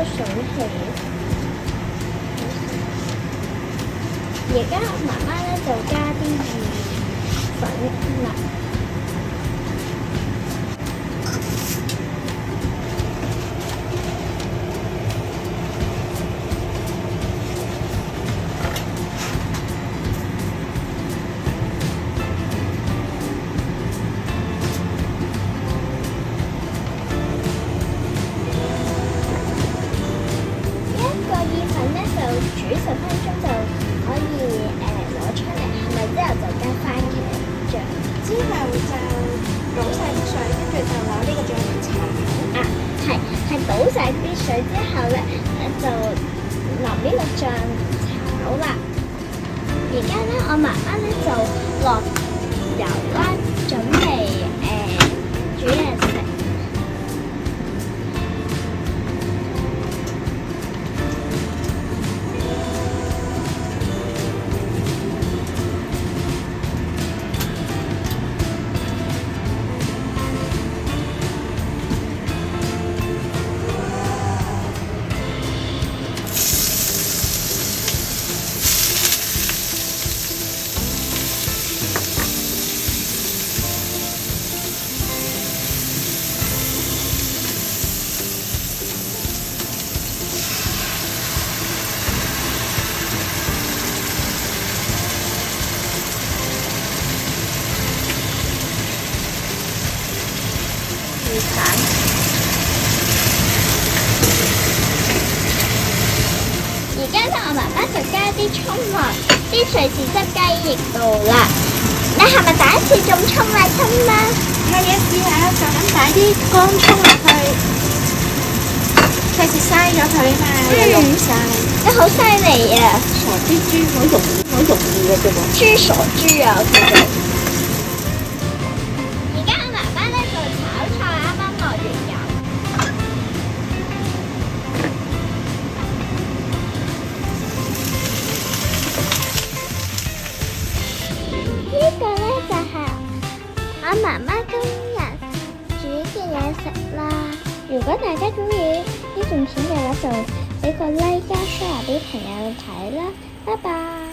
水氣。而家我媽媽咧就加啲意粉啦。煮10分鐘就可以攞出嚟，係咪之後就加番茄醬？之後就倒晒啲水，跟住就攞呢個醬嚟炒。係倒晒啲水之後咧，就淋呢個醬炒啦。而家咧，我媽媽咧就落油啦，準備煮嘢食。而家咧，我媽媽就加啲葱落啲瑞士汁雞翼度啦。你係咪第一次種葱啊，親媽？係啊，試下就咁擺啲乾葱落去，費事嘥咗佢嘛，溶晒。你好犀利啊！傻豬豬，好容易嘅啫喎。豬傻豬啊！叫做。而家我媽媽咧就炒菜，啱啱落完油。呢個咧就係我媽媽今日煮嘅嘢食啦。如果大家中意呢段片嘅話，就俾個 like 加 share 俾朋友睇啦。拜拜。